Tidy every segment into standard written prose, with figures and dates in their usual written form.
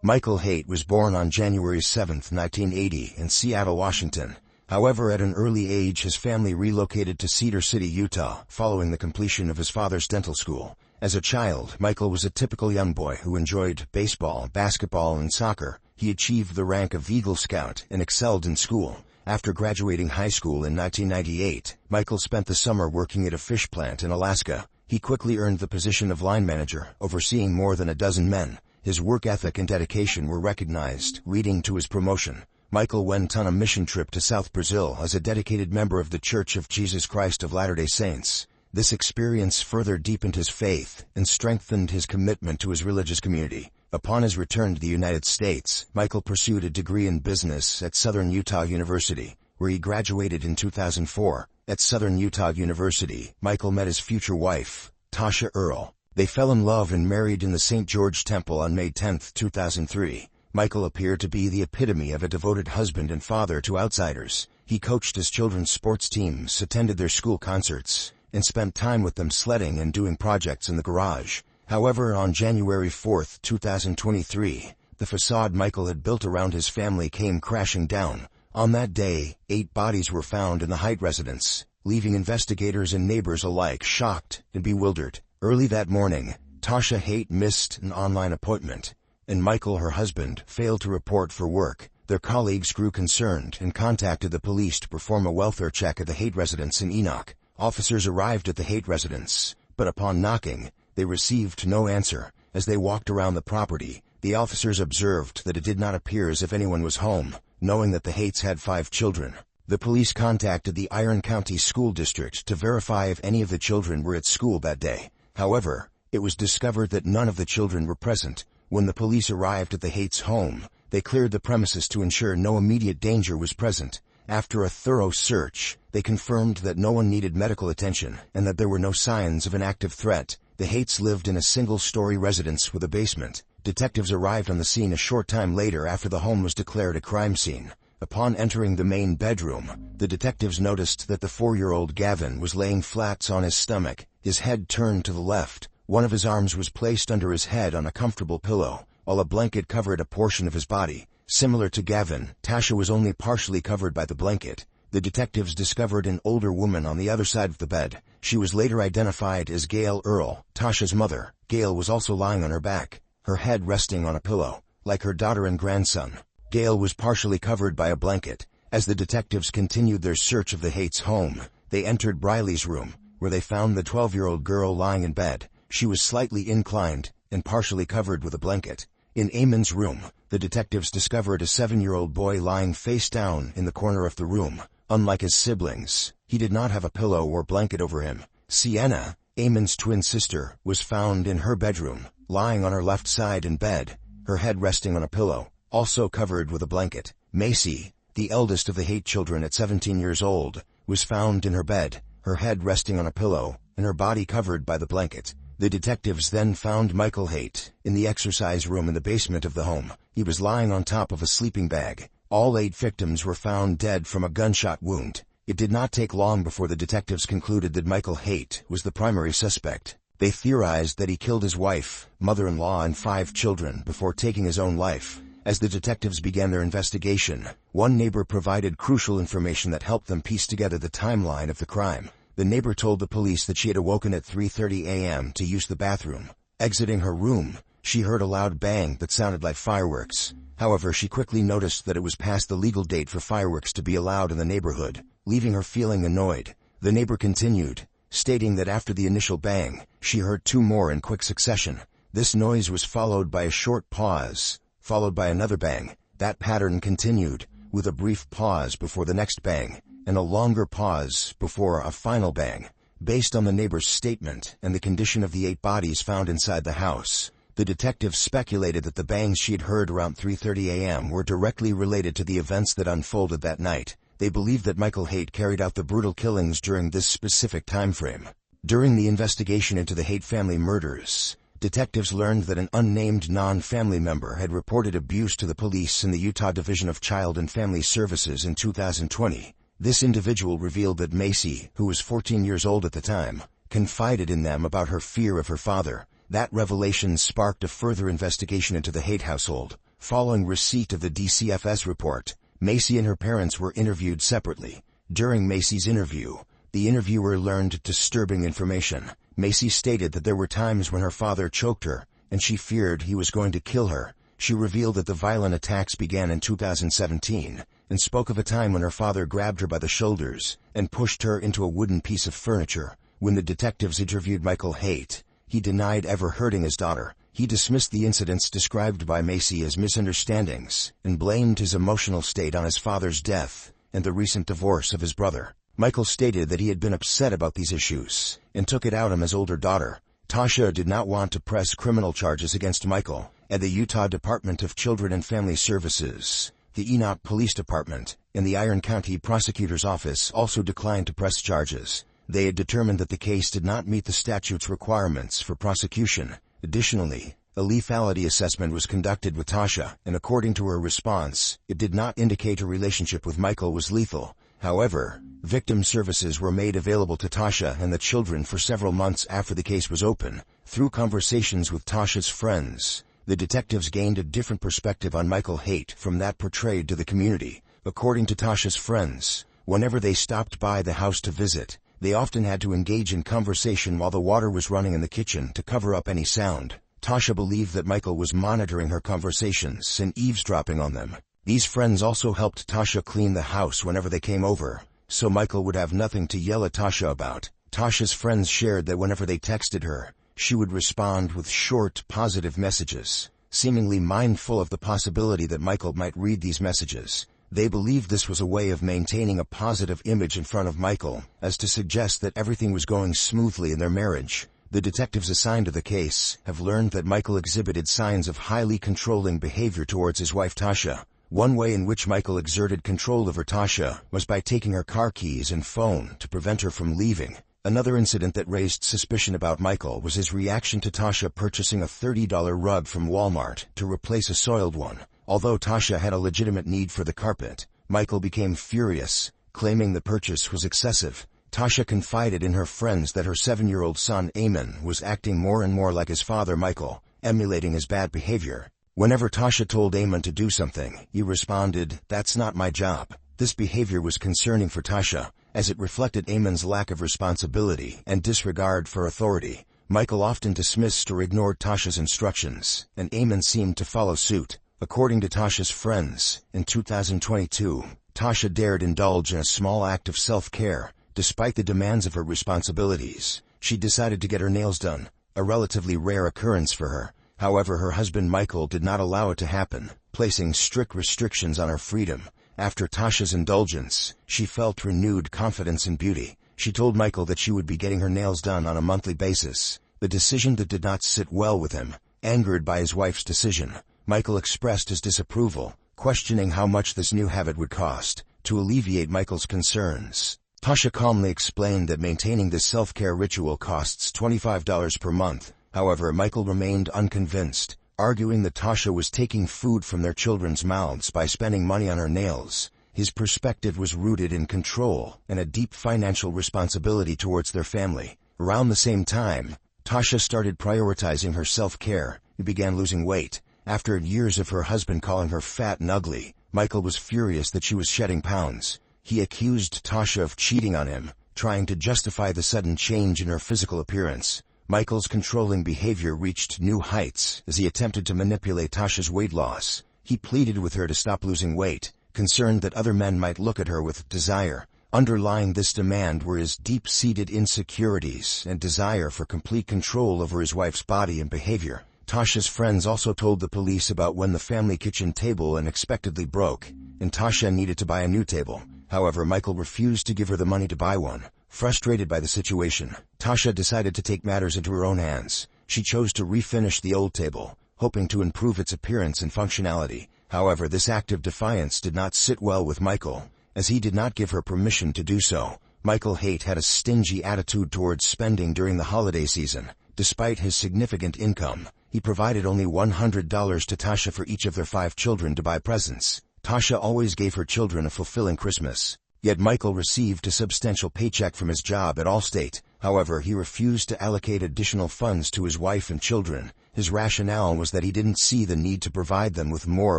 Michael Haight was born on January 7, 1980 in Seattle, Washington. However, at an early age his family relocated to Cedar City, Utah, following the completion of his father's dental school. As a child, Michael was a typical young boy who enjoyed baseball, basketball, and soccer. He achieved the rank of Eagle Scout and excelled in school. After graduating high school in 1998, Michael spent the summer working at a fish plant in Alaska. He quickly earned the position of line manager, overseeing more than a dozen men. His work ethic and dedication were recognized, leading to his promotion. Michael went on a mission trip to South Brazil as a dedicated member of the Church of Jesus Christ of Latter-day Saints. This experience further deepened his faith and strengthened his commitment to his religious community. Upon his return to the United States, Michael pursued a degree in business at Southern Utah University, where he graduated in 2004. At Southern Utah University, Michael met his future wife, Tasha Earle. They fell in love and married in the St. George Temple on May 10, 2003. Michael appeared to be the epitome of a devoted husband and father to outsiders. He coached his children's sports teams, attended their school concerts, and spent time with them sledding and doing projects in the garage. However, on January 4, 2023, the facade Michael had built around his family came crashing down. On that day, 8 bodies were found in the Haight residence, leaving investigators and neighbors alike shocked and bewildered. Early that morning, Tasha Haight missed an online appointment, and Michael, her husband, failed to report for work. Their colleagues grew concerned and contacted the police to perform a welfare check at the Haight residence in Enoch. Officers arrived at the Haight residence, but upon knocking, they received no answer. As they walked around the property, the officers observed that it did not appear as if anyone was home. Knowing that the Haight's had 5 children, the police contacted the Iron County School District to verify if any of the children were at school that day. However, it was discovered that none of the children were present. When the police arrived at the Haight's home, they cleared the premises to ensure no immediate danger was present. After a thorough search, they confirmed that no one needed medical attention and that there were no signs of an active threat. The Haight's lived in a single-story residence with a basement. Detectives arrived on the scene a short time later after the home was declared a crime scene. Upon entering the main bedroom, the detectives noticed that the 4-year-old Gavin was laying flat on his stomach, his head turned to the left. One of his arms was placed under his head on a comfortable pillow, while a blanket covered a portion of his body. Similar to Gavin, Tasha was only partially covered by the blanket. The detectives discovered an older woman on the other side of the bed. She was later identified as Gail Earle, Tasha's mother. Gail was also lying on her back, her head resting on a pillow. Like her daughter and grandson, Gail was partially covered by a blanket. As the detectives continued their search of the Haight's home, they entered Briley's room, where they found the 12-year-old girl lying in bed. She was slightly inclined and partially covered with a blanket. In Eamon's room, the detectives discovered a 7-year-old boy lying face down in the corner of the room. Unlike his siblings, he did not have a pillow or blanket over him. Sienna, Eamon's twin sister, was found in her bedroom, lying on her left side in bed, her head resting on a pillow, also covered with a blanket. Macy, the eldest of the Haight children at 17 years old, was found in her bed, her head resting on a pillow, and her body covered by the blanket. The detectives then found Michael Haight in the exercise room in the basement of the home. He was lying on top of a sleeping bag. All 8 victims were found dead from a gunshot wound. It did not take long before the detectives concluded that Michael Haight was the primary suspect. They theorized that he killed his wife, mother-in-law, and 5 children before taking his own life. As the detectives began their investigation, one neighbor provided crucial information that helped them piece together the timeline of the crime. The neighbor told the police that she had awoken at 3:30 a.m. to use the bathroom. Exiting her room, she heard a loud bang that sounded like fireworks. However, she quickly noticed that it was past the legal date for fireworks to be allowed in the neighborhood, leaving her feeling annoyed. The neighbor continued, stating that after the initial bang, she heard 2 more in quick succession. This noise was followed by a short pause, followed by another bang. That pattern continued, with a brief pause before the next bang, and a longer pause before a final bang. Based on the neighbor's statement and the condition of the 8 bodies found inside the house, the detectives speculated that the bangs she had heard around 3:30 a.m. were directly related to the events that unfolded that night. They believed that Michael Haight carried out the brutal killings during this specific time frame. During the investigation into the Haight family murders, detectives learned that an unnamed non-family member had reported abuse to the police in the Utah Division of Child and Family Services in 2020. This individual revealed that Macy, who was 14 years old at the time, confided in them about her fear of her father. That revelation sparked a further investigation into the Haight household. Following receipt of the DCFS report, Macy and her parents were interviewed separately. During Macy's interview, the interviewer learned disturbing information. Macy stated that there were times when her father choked her, and she feared he was going to kill her. She revealed that the violent attacks began in 2017, and spoke of a time when her father grabbed her by the shoulders and pushed her into a wooden piece of furniture. When the detectives interviewed Michael Haight, he denied ever hurting his daughter. He dismissed the incidents described by Macy as misunderstandings and blamed his emotional state on his father's death and the recent divorce of his brother. Michael stated that he had been upset about these issues and took it out on his older daughter. Tasha did not want to press criminal charges against Michael, and the Utah Department of Children and Family Services, the Enoch Police Department, and the Iron County Prosecutor's Office also declined to press charges. They had determined that the case did not meet the statute's requirements for prosecution. Additionally, a lethality assessment was conducted with Tasha, and according to her response, it did not indicate her relationship with Michael was lethal. However, victim services were made available to Tasha and the children for several months after the case was open. Through conversations with Tasha's friends, the detectives gained a different perspective on Michael Haight from that portrayed to the community. According to Tasha's friends, whenever they stopped by the house to visit, they often had to engage in conversation while the water was running in the kitchen to cover up any sound. Tasha believed that Michael was monitoring her conversations and eavesdropping on them. These friends also helped Tasha clean the house whenever they came over, so Michael would have nothing to yell at Tasha about. Tasha's friends shared that whenever they texted her, she would respond with short, positive messages, seemingly mindful of the possibility that Michael might read these messages. They believed this was a way of maintaining a positive image in front of Michael, as to suggest that everything was going smoothly in their marriage. The detectives assigned to the case have learned that Michael exhibited signs of highly controlling behavior towards his wife Tasha. One way in which Michael exerted control over Tasha was by taking her car keys and phone to prevent her from leaving. Another incident that raised suspicion about Michael was his reaction to Tasha purchasing a $30 rug from Walmart to replace a soiled one. Although Tasha had a legitimate need for the carpet, Michael became furious, claiming the purchase was excessive. Tasha confided in her friends that her 7-year-old son Eamon was acting more and more like his father Michael, emulating his bad behavior. Whenever Tasha told Eamon to do something, he responded, "That's not my job." This behavior was concerning for Tasha, as it reflected Eamon's lack of responsibility and disregard for authority. Michael often dismissed or ignored Tasha's instructions, and Eamon seemed to follow suit. According to Tasha's friends, in 2022, Tasha dared indulge in a small act of self-care. Despite the demands of her responsibilities, she decided to get her nails done, a relatively rare occurrence for her. However, her husband Michael did not allow it to happen, placing strict restrictions on her freedom. After Tasha's indulgence, she felt renewed confidence in beauty. She told Michael that she would be getting her nails done on a monthly basis, the decision that did not sit well with him. Angered by his wife's decision, Michael expressed his disapproval, questioning how much this new habit would cost. To alleviate Michael's concerns, Tasha calmly explained that maintaining this self-care ritual costs $25 per month. However, Michael remained unconvinced, arguing that Tasha was taking food from their children's mouths by spending money on her nails. His perspective was rooted in control and a deep financial responsibility towards their family. Around the same time, Tasha started prioritizing her self-care and began losing weight. After years of her husband calling her fat and ugly, Michael was furious that she was shedding pounds. He accused Tasha of cheating on him, trying to justify the sudden change in her physical appearance. Michael's controlling behavior reached new heights as he attempted to manipulate Tasha's weight loss. He pleaded with her to stop losing weight, concerned that other men might look at her with desire. Underlying this demand were his deep-seated insecurities and desire for complete control over his wife's body and behavior. Tasha's friends also told the police about when the family kitchen table unexpectedly broke, and Tasha needed to buy a new table. However, Michael refused to give her the money to buy one. Frustrated by the situation, Tasha decided to take matters into her own hands. She chose to refinish the old table, hoping to improve its appearance and functionality. However, this act of defiance did not sit well with Michael, as he did not give her permission to do so. Michael Haight had a stingy attitude towards spending during the holiday season. Despite his significant income, he provided only $100 to Tasha for each of their 5 children to buy presents. Tasha always gave her children a fulfilling Christmas. Yet Michael received a substantial paycheck from his job at Allstate. However, he refused to allocate additional funds to his wife and children, His rationale was that he didn't see the need to provide them with more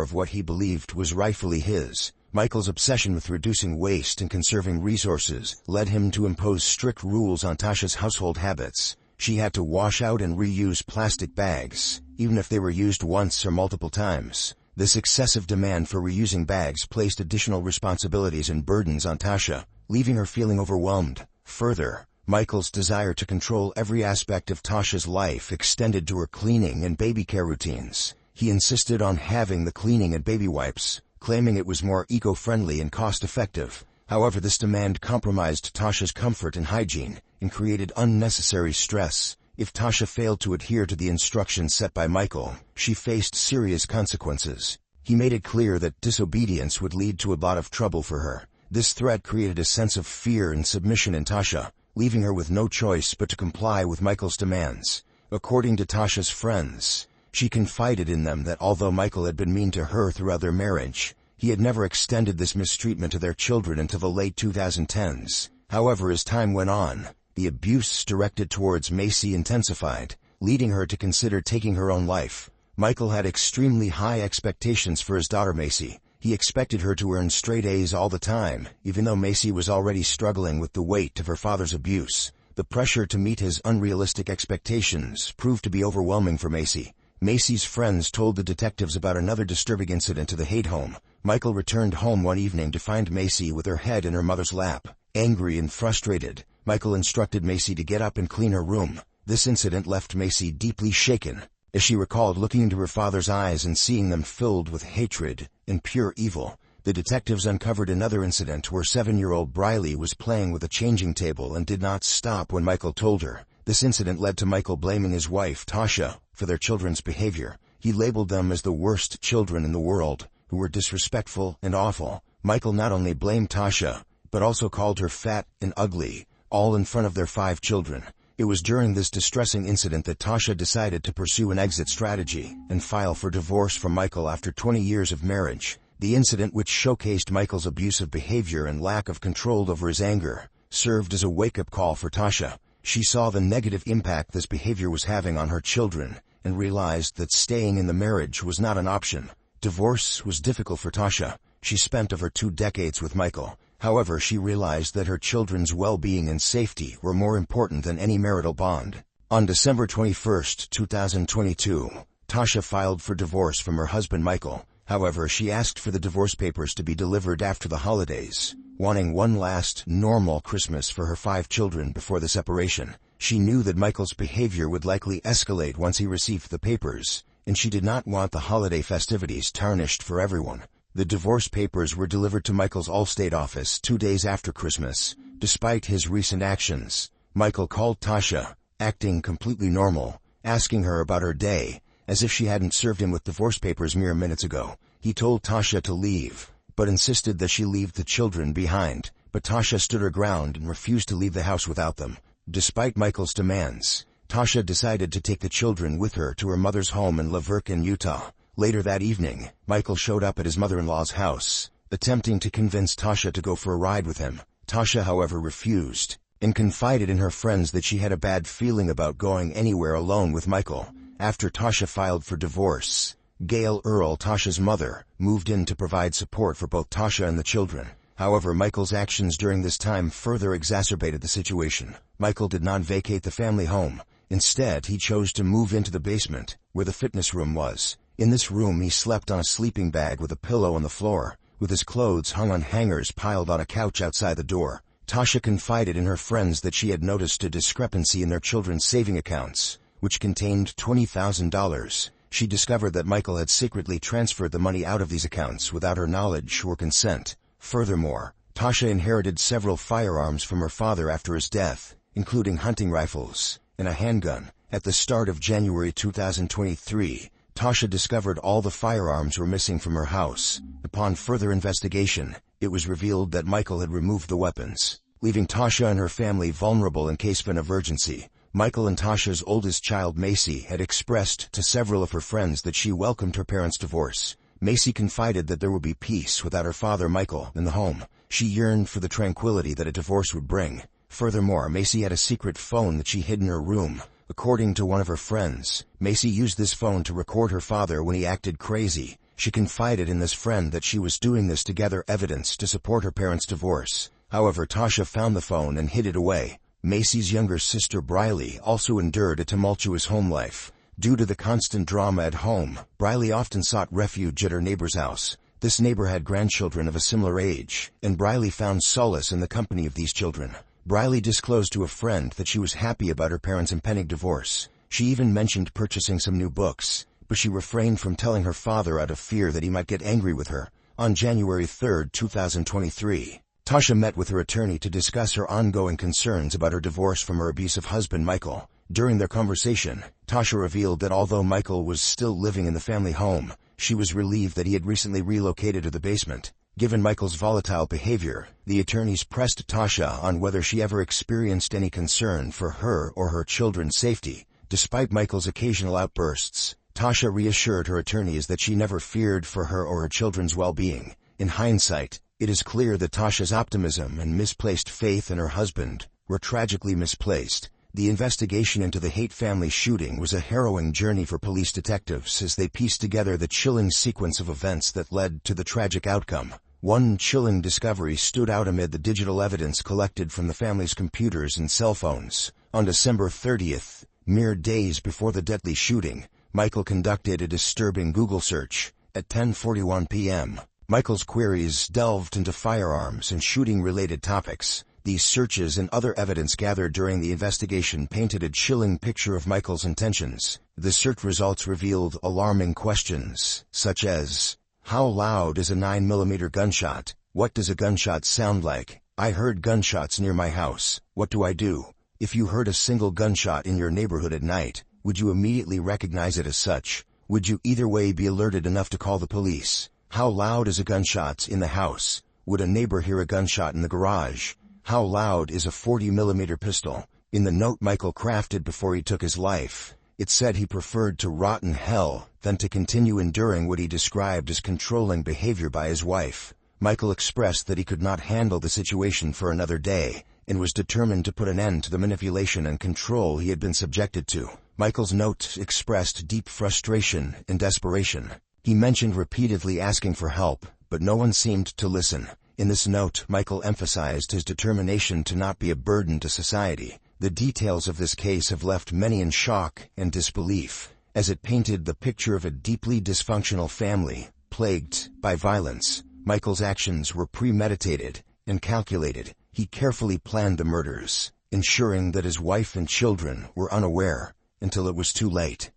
of what he believed was rightfully his. Michael's obsession with reducing waste and conserving resources led him to impose strict rules on Tasha's household habits. She had to wash out and reuse plastic bags, even if they were used once or multiple times. This excessive demand for reusing bags placed additional responsibilities and burdens on Tasha, leaving her feeling overwhelmed. Further, Michael's desire to control every aspect of Tasha's life extended to her cleaning and baby care routines. He insisted on having the cleaning and baby wipes, claiming it was more eco-friendly and cost-effective. However, this demand compromised Tasha's comfort and hygiene and created unnecessary stress. If Tasha failed to adhere to the instructions set by Michael, she faced serious consequences. He made it clear that disobedience would lead to a lot of trouble for her. This threat created a sense of fear and submission in Tasha, leaving her with no choice but to comply with Michael's demands. According to Tasha's friends, she confided in them that although Michael had been mean to her throughout their marriage, he had never extended this mistreatment to their children until the late 2010s. However, as time went on, the abuse directed towards Macy intensified, leading her to consider taking her own life. Michael had extremely high expectations for his daughter Macy. He expected her to earn straight A's all the time, even though Macy was already struggling with the weight of her father's abuse. The pressure to meet his unrealistic expectations proved to be overwhelming for Macy. Macy's friends told the detectives about another disturbing incident to the Haight home. Michael returned home one evening to find Macy with her head in her mother's lap. Angry and frustrated, Michael instructed Macy to get up and clean her room. This incident left Macy deeply shaken, as she recalled looking into her father's eyes and seeing them filled with hatred and pure evil. The detectives uncovered another incident where 7-year-old Briley was playing with a changing table and did not stop when Michael told her. This incident led to Michael blaming his wife, Tasha, for their children's behavior. He labeled them as the worst children in the world, who were disrespectful and awful. Michael not only blamed Tasha, but also called her fat and ugly, all in front of their 5 children. It was during this distressing incident that Tasha decided to pursue an exit strategy and file for divorce from Michael after 20 years of marriage. The incident, which showcased Michael's abusive behavior and lack of control over his anger, served as a wake-up call for Tasha. She saw the negative impact this behavior was having on her children and realized that staying in the marriage was not an option. Divorce was difficult for Tasha. She spent over 2 decades with Michael. However, she realized that her children's well-being and safety were more important than any marital bond. On December 21, 2022, Tasha filed for divorce from her husband Michael. However, she asked for the divorce papers to be delivered after the holidays, wanting one last, normal Christmas for her 5 children before the separation. She knew that Michael's behavior would likely escalate once he received the papers, and she did not want the holiday festivities tarnished for everyone. The divorce papers were delivered to Michael's Allstate office 2 days after Christmas. Despite his recent actions, Michael called Tasha, acting completely normal, asking her about her day, as if she hadn't served him with divorce papers mere minutes ago. He told Tasha to leave, but insisted that she leave the children behind. But Tasha stood her ground and refused to leave the house without them. Despite Michael's demands, Tasha decided to take the children with her to her mother's home in Laverton, Utah. Later that evening, Michael showed up at his mother-in-law's house, attempting to convince Tasha to go for a ride with him. Tasha, however, refused, and confided in her friends that she had a bad feeling about going anywhere alone with Michael. After Tasha filed for divorce, Gail Earl, Tasha's mother, moved in to provide support for both Tasha and the children. However, Michael's actions during this time further exacerbated the situation. Michael did not vacate the family home. Instead, he chose to move into the basement, where the fitness room was. In this room, he slept on a sleeping bag with a pillow on the floor, with his clothes hung on hangers piled on a couch outside the door. Tasha confided in her friends that she had noticed a discrepancy in their children's saving accounts, which contained $20,000. She discovered that Michael had secretly transferred the money out of these accounts without her knowledge or consent. Furthermore, Tasha inherited several firearms from her father after his death, including hunting rifles and a handgun. At the start of January 2023, Tasha discovered all the firearms were missing from her house. Upon further investigation, it was revealed that Michael had removed the weapons, leaving Tasha and her family vulnerable in case of an emergency. Michael and Tasha's oldest child, Macy, had expressed to several of her friends that she welcomed her parents' divorce. Macy confided that there would be peace without her father, Michael, in the home. She yearned for the tranquility that a divorce would bring. Furthermore, Macy had a secret phone that she hid in her room, According to one of her friends, Macy used this phone to record her father when he acted crazy. She confided in this friend that she was doing this to gather evidence to support her parents' divorce. However, Tasha found the phone and hid it away. Macy's younger sister Briley also endured a tumultuous home life. Due to the constant drama at home, Briley often sought refuge at her neighbor's house. This neighbor had grandchildren of a similar age, and Briley found solace in the company of these children. Briley disclosed to a friend that she was happy about her parents' impending divorce. She even mentioned purchasing some new books, but she refrained from telling her father out of fear that he might get angry with her. On January 3, 2023, Tasha met with her attorney to discuss her ongoing concerns about her divorce from her abusive husband Michael. During their conversation, Tasha revealed that although Michael was still living in the family home, she was relieved that he had recently relocated to the basement. Given Michael's volatile behavior, the attorneys pressed Tasha on whether she ever experienced any concern for her or her children's safety. Despite Michael's occasional outbursts, Tasha reassured her attorneys that she never feared for her or her children's well-being. In hindsight, it is clear that Tasha's optimism and misplaced faith in her husband were tragically misplaced. The investigation into the Haight family shooting was a harrowing journey for police detectives as they pieced together the chilling sequence of events that led to the tragic outcome. One chilling discovery stood out amid the digital evidence collected from the family's computers and cell phones. On December 30th, mere days before the deadly shooting, Michael conducted a disturbing Google search. At 10:41 p.m., Michael's queries delved into firearms and shooting-related topics. These searches and other evidence gathered during the investigation painted a chilling picture of Michael's intentions. The search results revealed alarming questions, such as, how loud is a 9mm gunshot? What does a gunshot sound like? I heard gunshots near my house. What do I do? If you heard a single gunshot in your neighborhood at night, would you immediately recognize it as such? Would you either way be alerted enough to call the police? How loud is a gunshot in the house? Would a neighbor hear a gunshot in the garage? How loud is a 40mm pistol? In the note Michael crafted before he took his life, it said he preferred to rot in hell than to continue enduring what he described as controlling behavior by his wife. Michael expressed that he could not handle the situation for another day and was determined to put an end to the manipulation and control he had been subjected to. Michael's note expressed deep frustration and desperation. He mentioned repeatedly asking for help, but no one seemed to listen. In this note, Michael emphasized his determination to not be a burden to society. The details of this case have left many in shock and disbelief, as it painted the picture of a deeply dysfunctional family, plagued by violence. Michael's actions were premeditated and calculated. He carefully planned the murders, ensuring that his wife and children were unaware until it was too late.